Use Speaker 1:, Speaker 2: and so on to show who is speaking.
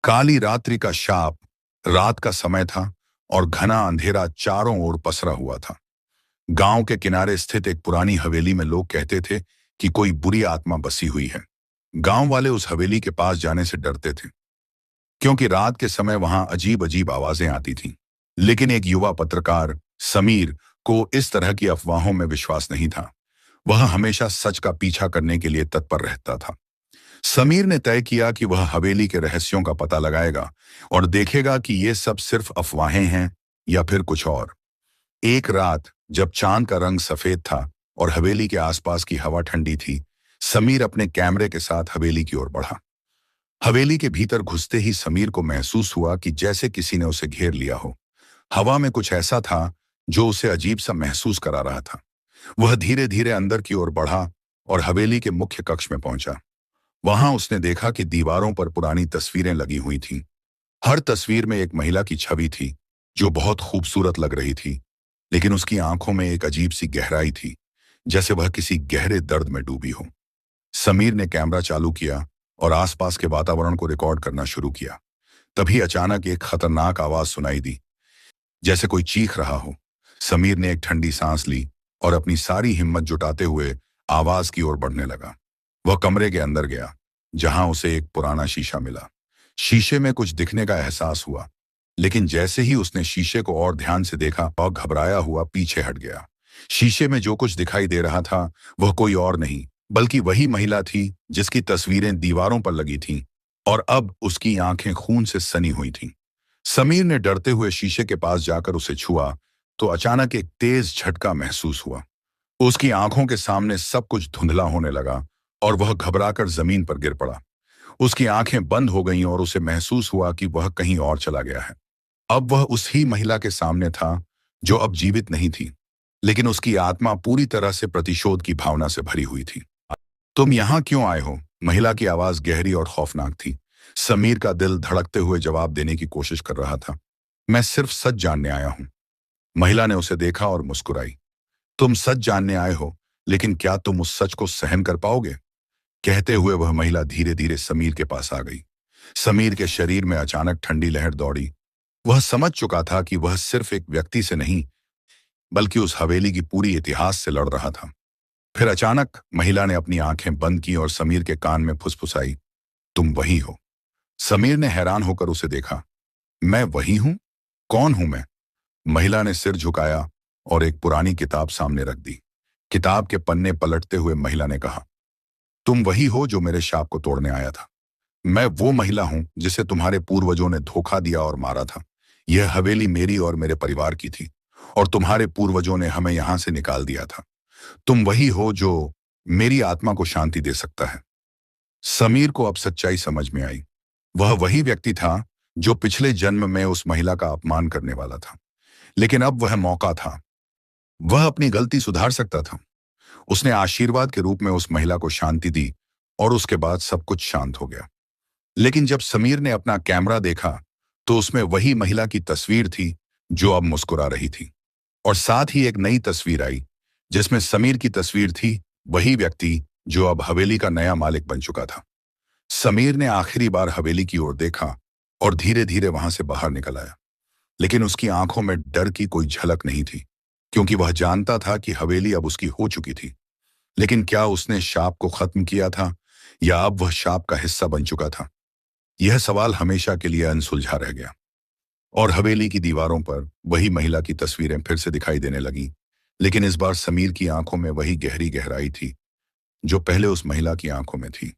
Speaker 1: काली रात्रि का शाप। रात का समय था और घना अंधेरा चारों ओर पसरा हुआ था। गांव के किनारे स्थित एक पुरानी हवेली में लोग कहते थे कि कोई बुरी आत्मा बसी हुई है। गांव वाले उस हवेली के पास जाने से डरते थे, क्योंकि रात के समय वहां अजीब अजीब आवाजें आती थीं। लेकिन एक युवा पत्रकार समीर को इस तरह की अफवाहों में विश्वास नहीं था। वह हमेशा सच का पीछा करने के लिए तत्पर रहता था। समीर ने तय किया कि वह हवेली के रहस्यों का पता लगाएगा और देखेगा कि ये सब सिर्फ अफवाहें हैं या फिर कुछ और। एक रात जब चांद का रंग सफेद था और हवेली के आसपास की हवा ठंडी थी, समीर अपने कैमरे के साथ हवेली की ओर बढ़ा। हवेली के भीतर घुसते ही समीर को महसूस हुआ कि जैसे किसी ने उसे घेर लिया हो। हवा में कुछ ऐसा था जो उसे अजीब सा महसूस करा रहा था। वह धीरे धीरे अंदर की ओर बढ़ा और हवेली के मुख्य कक्ष में पहुंचा। वहां उसने देखा कि दीवारों पर पुरानी तस्वीरें लगी हुई थीं। हर तस्वीर में एक महिला की छवि थी जो बहुत खूबसूरत लग रही थी, लेकिन उसकी आंखों में एक अजीब सी गहराई थी, जैसे वह किसी गहरे दर्द में डूबी हो। समीर ने कैमरा चालू किया और आसपास के वातावरण को रिकॉर्ड करना शुरू किया। तभी अचानक एक खतरनाक आवाज सुनाई दी, जैसे कोई चीख रहा हो। समीर ने एक ठंडी सांस ली और अपनी सारी हिम्मत जुटाते हुए आवाज की ओर बढ़ने लगा। वह कमरे के अंदर गया, जहां उसे एक पुराना शीशा मिला। शीशे में कुछ दिखने का एहसास हुआ, लेकिन जैसे ही उसने शीशे को और ध्यान से देखा, वह घबराया हुआ पीछे हट गया। शीशे में जो कुछ दिखाई दे रहा था वह कोई और नहीं, बल्कि वही महिला थी जिसकी तस्वीरें दीवारों पर लगी थीं और अब उसकी आंखें खून से सनी हुई थीं। समीर ने डरते हुए शीशे के पास जाकर उसे छुआ तो अचानक एक तेज झटका महसूस हुआ। उसकी आंखों के सामने सब कुछ धुंधला होने लगा और वह घबराकर जमीन पर गिर पड़ा। उसकी आंखें बंद हो गईं और उसे महसूस हुआ कि वह कहीं और चला गया है। अब वह उस ही महिला के सामने था जो अब जीवित नहीं थी, लेकिन उसकी आत्मा पूरी तरह से प्रतिशोध की भावना से भरी हुई थी। तुम यहां क्यों आए हो? महिला की आवाज गहरी और खौफनाक थी। समीर का दिल धड़कते हुए जवाब देने की कोशिश कर रहा था, मैं सिर्फ सच जानने आया हूं। महिला ने उसे देखा और मुस्कुराई। तुम सच जानने आए हो, लेकिन क्या तुम उस सच को सहन कर पाओगे? कहते हुए वह महिला धीरे धीरे समीर के पास आ गई। समीर के शरीर में अचानक ठंडी लहर दौड़ी। वह समझ चुका था कि वह सिर्फ एक व्यक्ति से नहीं, बल्कि उस हवेली की पूरी इतिहास से लड़ रहा था। फिर अचानक महिला ने अपनी आंखें बंद की और समीर के कान में फुसफुसाई, तुम वही हो। समीर ने हैरान होकर उसे देखा। मैं वही हूं? कौन हूं मैं? महिला ने सिर झुकाया और एक पुरानी किताब सामने रख दी। किताब के पन्ने पलटते हुए महिला ने कहा, तुम वही हो जो मेरे शाप को तोड़ने आया था। मैं वो महिला हूं जिसे तुम्हारे पूर्वजों ने धोखा दिया और मारा था। यह हवेली मेरी और मेरे परिवार की थी, और तुम्हारे पूर्वजों ने हमें यहां से निकाल दिया था। तुम वही हो जो मेरी आत्मा को शांति दे सकता है। समीर को अब सच्चाई समझ में आई। वह वही व्यक्ति था जो पिछले जन्म में उस महिला का अपमान करने वाला था, लेकिन अब वह मौका था। वह अपनी गलती सुधार सकता था। उसने आशीर्वाद के रूप में उस महिला को शांति दी और उसके बाद सब कुछ शांत हो गया। लेकिन जब समीर ने अपना कैमरा देखा तो उसमें वही महिला की तस्वीर थी जो अब मुस्कुरा रही थी, और साथ ही एक नई तस्वीर आई जिसमें समीर की तस्वीर थी, वही व्यक्ति जो अब हवेली का नया मालिक बन चुका था। समीर ने आखिरी बार हवेली की ओर देखा और धीरे धीरे वहां से बाहर निकल आया, लेकिन उसकी आंखों में डर की कोई झलक नहीं थी, क्योंकि वह जानता था कि हवेली अब उसकी हो चुकी थी। लेकिन क्या उसने शाप को खत्म किया था, या अब वह शाप का हिस्सा बन चुका था? यह सवाल हमेशा के लिए अनसुलझा रह गया। और हवेली की दीवारों पर वही महिला की तस्वीरें फिर से दिखाई देने लगी, लेकिन इस बार समीर की आंखों में वही गहरी गहराई थी जो पहले उस महिला की आंखों में थी।